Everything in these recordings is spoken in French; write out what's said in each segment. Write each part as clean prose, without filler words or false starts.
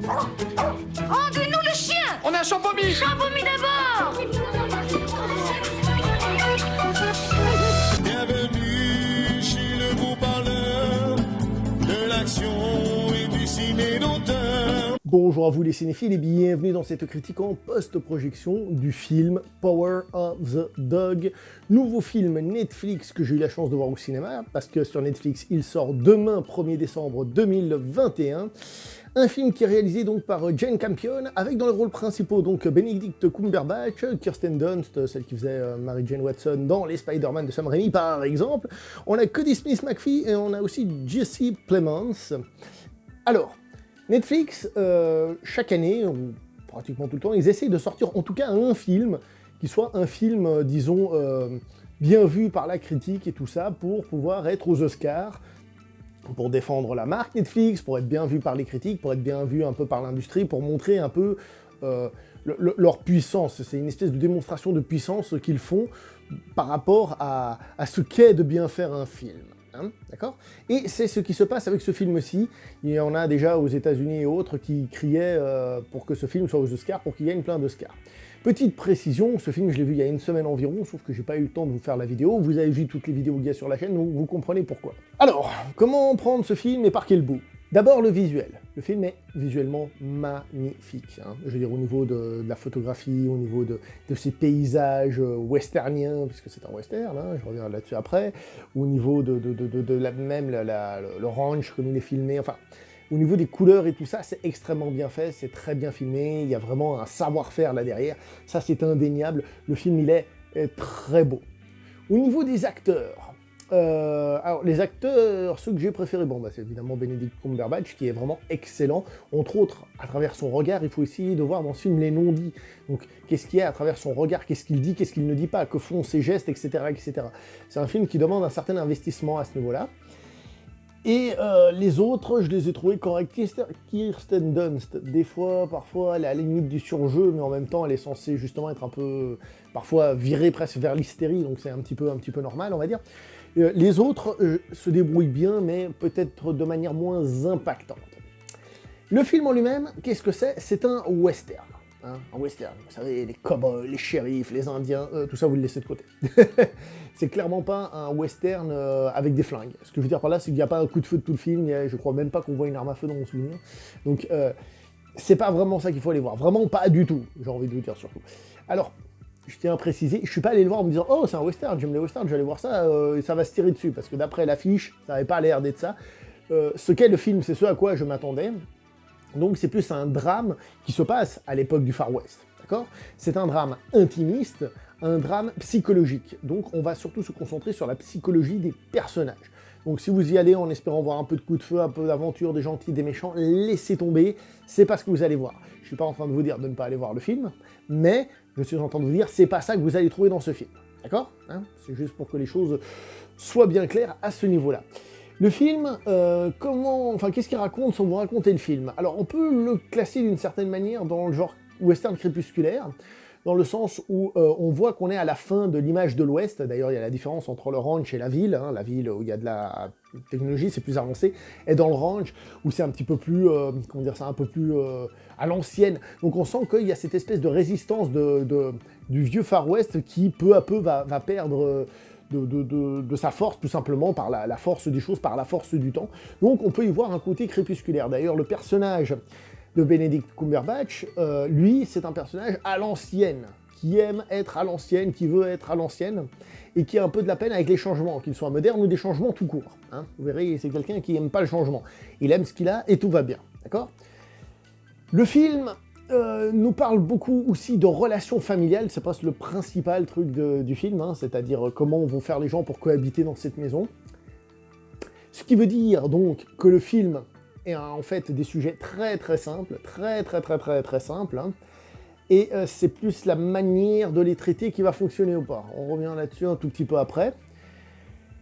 Rendez-nous le chien! On a un champomis! Champomis d'abord! Bienvenue chez le beau parleur de l'action et du ciné d'auteur. Bonjour à vous les cinéphiles et bienvenue dans cette critique en post-projection du film Power of the Dog, nouveau film Netflix que j'ai eu la chance de voir au cinéma, parce que sur Netflix il sort demain 1er décembre 2021. Un film qui est réalisé donc par Jane Campion, avec dans les rôles principaux donc Benedict Cumberbatch, Kirsten Dunst, celle qui faisait Mary Jane Watson dans les Spider-Man de Sam Raimi par exemple. On a Cody Smith-McPhee et on a aussi Jesse Plemons. Alors, Netflix, chaque année, ou pratiquement tout le temps, ils essayent de sortir en tout cas un film qui soit un film, disons, bien vu par la critique et tout ça, pour pouvoir être aux Oscars, pour défendre la marque Netflix, pour être bien vu par les critiques, pour être bien vu un peu par l'industrie, pour montrer un peu leur puissance. C'est une espèce de démonstration de puissance qu'ils font par rapport à ce qu'est de bien faire un film. Hein, d'accord ? Et c'est ce qui se passe avec ce film-ci. Il y en a déjà aux États-Unis et autres qui criaient pour que ce film soit aux Oscars, pour qu'il gagne plein d'Oscars. Petite précision, ce film je l'ai vu il y a une semaine environ, sauf que j'ai pas eu le temps de vous faire la vidéo. Vous avez vu toutes les vidéos qu'il y a sur la chaîne, donc vous comprenez pourquoi. Alors, comment prendre ce film et par quel bout ? D'abord le visuel. Le film est visuellement magnifique. Hein. Je veux dire au niveau de la photographie, au niveau de ces paysages westerniens, puisque c'est un western, hein, je reviens là-dessus après, au niveau de le ranch comme il est filmé, enfin, au niveau des couleurs et tout ça, c'est extrêmement bien fait, c'est très bien filmé, il y a vraiment un savoir-faire là derrière, ça c'est indéniable, le film il est très beau. Au niveau des acteurs, alors les acteurs, ceux que j'ai préférés, bon bah c'est évidemment Benedict Cumberbatch qui est vraiment excellent, entre autres à travers son regard, il faut essayer de voir dans ce film les non-dits, donc qu'est-ce qu'il y a à travers son regard, qu'est-ce qu'il dit, qu'est-ce qu'il ne dit pas, que font ses gestes, etc. etc. C'est un film qui demande un certain investissement à ce niveau-là. Et les autres, je les ai trouvés corrects. Kirsten Dunst, des fois, parfois, elle est à la limite du surjeu, mais en même temps, elle est censée justement être un peu, parfois, virée presque vers l'hystérie, donc c'est un petit peu normal, on va dire. Les autres se débrouillent bien, mais peut-être de manière moins impactante. Le film en lui-même, qu'est-ce que c'est ? C'est un western. Hein, un western, vous savez, les cow-boys, les shérifs, les indiens, tout ça vous le laissez de côté. C'est clairement pas un western avec des flingues. Ce que je veux dire par là, c'est qu'il n'y a pas un coup de feu de tout le film, je crois même pas qu'on voit une arme à feu dans mon souvenir. Donc c'est pas vraiment ça qu'il faut aller voir, vraiment pas du tout, j'ai envie de vous dire surtout. Alors, je tiens à préciser, je suis pas allé le voir en me disant « Oh, c'est un western, j'aime les westerns, je vais aller voir ça, et ça va se tirer dessus », parce que d'après l'affiche, ça n'avait pas l'air d'être ça. Ce qu'est le film, c'est ce à quoi je m'attendais. Donc c'est plus un drame qui se passe à l'époque du Far West, d'accord ? C'est un drame intimiste, un drame psychologique. Donc on va surtout se concentrer sur la psychologie des personnages. Donc si vous y allez en espérant voir un peu de coups de feu, un peu d'aventure, des gentils, des méchants, laissez tomber, c'est pas ce que vous allez voir. Je suis pas en train de vous dire de ne pas aller voir le film, mais je suis en train de vous dire c'est pas ça que vous allez trouver dans ce film, d'accord ? Hein ? C'est juste pour que les choses soient bien claires à ce niveau-là. Le film, qu'est-ce qu'il raconte sans vous raconter le film ? Alors, on peut le classer d'une certaine manière dans le genre western crépusculaire, dans le sens où on voit qu'on est à la fin de l'image de l'Ouest. D'ailleurs, il y a la différence entre le ranch et la ville. Hein. La ville où il y a de la technologie, c'est plus avancé, et dans le ranch où c'est un petit peu plus, un peu plus à l'ancienne. Donc, on sent qu'il y a cette espèce de résistance du vieux Far West qui peu à peu va perdre. De sa force, tout simplement, par la force des choses, par la force du temps. Donc on peut y voir un côté crépusculaire. D'ailleurs, le personnage de Benedict Cumberbatch, lui, c'est un personnage à l'ancienne, qui aime être à l'ancienne, qui veut être à l'ancienne, et qui a un peu de la peine avec les changements, qu'ils soient modernes ou des changements tout court. Hein. Vous verrez, c'est quelqu'un qui n'aime pas le changement. Il aime ce qu'il a et tout va bien. D'accord ? Le film nous parle beaucoup aussi de relations familiales, c'est presque le principal truc du film, hein, c'est-à-dire comment vont faire les gens pour cohabiter dans cette maison. Ce qui veut dire donc que le film est en fait des sujets très très simples, très simples, hein, et c'est plus la manière de les traiter qui va fonctionner ou pas. On revient là-dessus un tout petit peu après.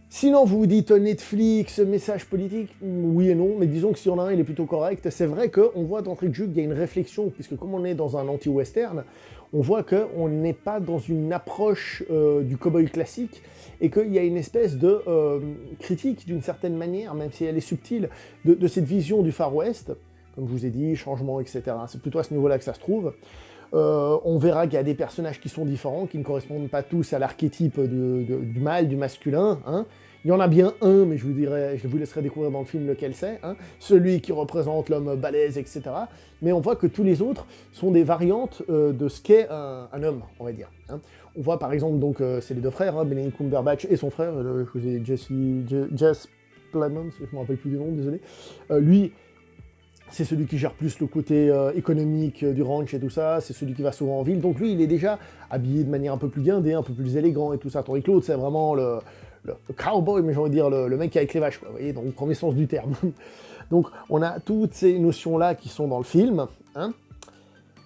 Sinon, vous vous dites Netflix, message politique, oui et non, mais disons que si on a un, il est plutôt correct. C'est vrai qu'on voit d'entrée de jeu qu'il y a une réflexion, puisque comme on est dans un anti-western, on voit qu'on n'est pas dans une approche du cow-boy classique, et qu'il y a une espèce de critique, d'une certaine manière, même si elle est subtile, de cette vision du Far West, comme je vous ai dit, changement, etc. C'est plutôt à ce niveau-là que ça se trouve. On verra qu'il y a des personnages qui sont différents, qui ne correspondent pas tous à l'archétype du mâle, du masculin. Hein. Il y en a bien un, mais je vous laisserai découvrir dans le film lequel c'est. Hein. Celui qui représente l'homme balèze, etc. Mais on voit que tous les autres sont des variantes de ce qu'est un homme, on va dire. Hein. On voit par exemple, donc, c'est les deux frères, hein, Benedict Cumberbatch et son frère, je vous ai Jess Plemons, je ne me rappelle plus du nom, désolé. Lui, c'est celui qui gère plus le côté économique du ranch et tout ça, c'est celui qui va souvent en ville, donc lui, il est déjà habillé de manière un peu plus guindée, un peu plus élégant et tout ça, tandis que l'autre, c'est vraiment le cowboy, mais j'ai envie de dire le mec qui est avec les vaches, quoi, vous voyez, dans le premier sens du terme. Donc, on a toutes ces notions-là qui sont dans le film, hein.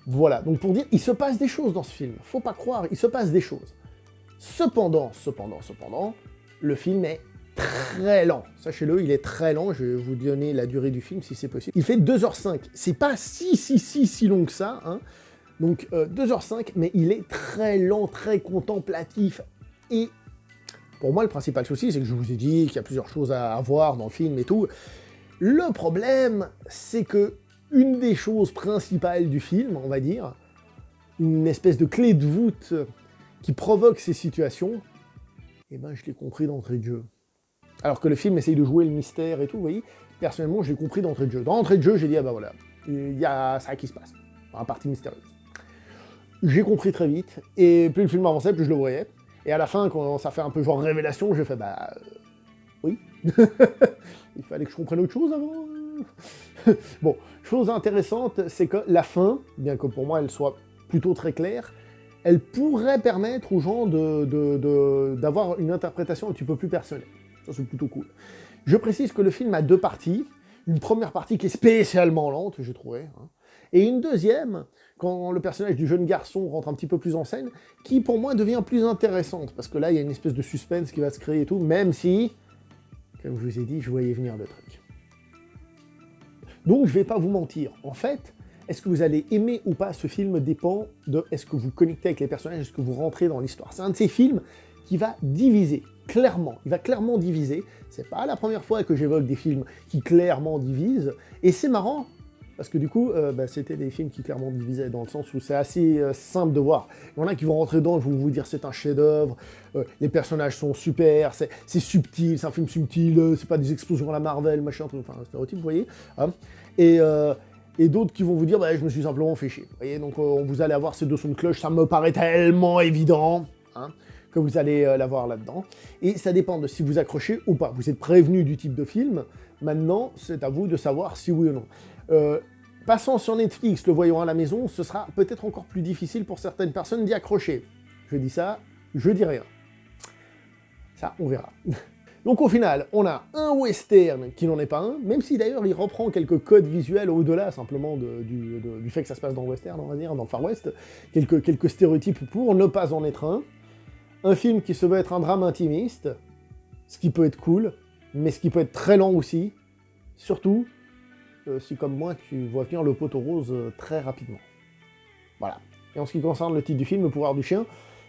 Voilà, donc pour dire, il se passe des choses dans ce film, faut pas croire, il se passe des choses. Cependant, le film est très lent. Sachez-le, il est très lent. Je vais vous donner la durée du film si c'est possible. Il fait 2h05. C'est pas si long que ça. Hein. Donc 2h05, mais il est très lent, très contemplatif. Et pour moi, le principal souci, c'est que je vous ai dit qu'il y a plusieurs choses à voir dans le film et tout. Le problème, c'est que une des choses principales du film, on va dire, une espèce de clé de voûte qui provoque ces situations, eh ben, je l'ai compris d'entrée de jeu. Alors que le film essaye de jouer le mystère et tout, vous voyez, personnellement, j'ai compris d'entrée de jeu. Dans l'entrée de jeu, j'ai dit, ah bah voilà, il y a ça qui se passe, dans la partie mystérieuse. J'ai compris très vite, et plus le film avançait, plus je le voyais. Et à la fin, quand ça fait un peu genre révélation, j'ai fait, bah, oui. Il fallait que je comprenne autre chose avant. Bon, chose intéressante, c'est que la fin, bien que pour moi elle soit plutôt très claire, elle pourrait permettre aux gens d'avoir une interprétation un petit peu plus personnelle. Ça, c'est plutôt cool. Je précise que le film a deux parties. Une première partie qui est spécialement lente, j'ai trouvé. Hein, et une deuxième, quand le personnage du jeune garçon rentre un petit peu plus en scène, qui pour moi devient plus intéressante. Parce que là, il y a une espèce de suspense qui va se créer et tout, même si, comme je vous ai dit, je voyais venir le truc. Donc, je vais pas vous mentir. En fait, est-ce que vous allez aimer ou pas ce film dépend de est-ce que vous connectez avec les personnages, est-ce que vous rentrez dans l'histoire. C'est un de ces films qui va diviser, clairement. Il va clairement diviser. C'est pas la première fois que j'évoque des films qui clairement divisent. Et c'est marrant, parce que du coup, c'était des films qui clairement divisaient, dans le sens où c'est assez simple de voir. Il y en a qui vont rentrer dedans et vont vous dire c'est un chef-d'œuvre, les personnages sont super, c'est subtil, c'est un film subtil, c'est pas des explosions à la Marvel, machin, truc, enfin, un stéréotype, vous voyez. Hein, et d'autres qui vont vous dire, bah, je me suis simplement fait chier. Vous voyez, donc vous allez avoir ces deux sons de cloche, ça me paraît tellement évident, hein, que vous allez l'avoir là-dedans. Et ça dépend de si vous accrochez ou pas. Vous êtes prévenu du type de film, maintenant, c'est à vous de savoir si oui ou non. Passant sur Netflix, le voyant à la maison, ce sera peut-être encore plus difficile pour certaines personnes d'y accrocher. Je dis ça, je dis rien. Ça, on verra. Donc au final, on a un western qui n'en est pas un, même si d'ailleurs il reprend quelques codes visuels au-delà simplement du fait que ça se passe dans le western, on va dire, dans le Far West, quelques stéréotypes pour ne pas en être un. Un film qui se veut être un drame intimiste, ce qui peut être cool, mais ce qui peut être très lent aussi, surtout si comme moi tu vois venir le poteau rose très rapidement. Voilà. Et en ce qui concerne le titre du film, Le pouvoir du chien,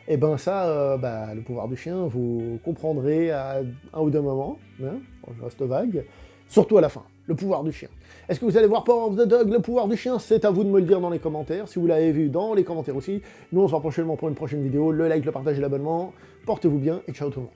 et ben ça, le pouvoir du chien, vous comprendrez à un ou deux moments, hein, je reste vague, surtout à la fin, le pouvoir du chien. Est-ce que vous allez voir Power of the Dog, le pouvoir du chien? C'est à vous de me le dire dans les commentaires, si vous l'avez vu dans les commentaires aussi. Nous on se revoit prochainement pour une prochaine vidéo, le like, le partage et l'abonnement, portez-vous bien et ciao tout le monde.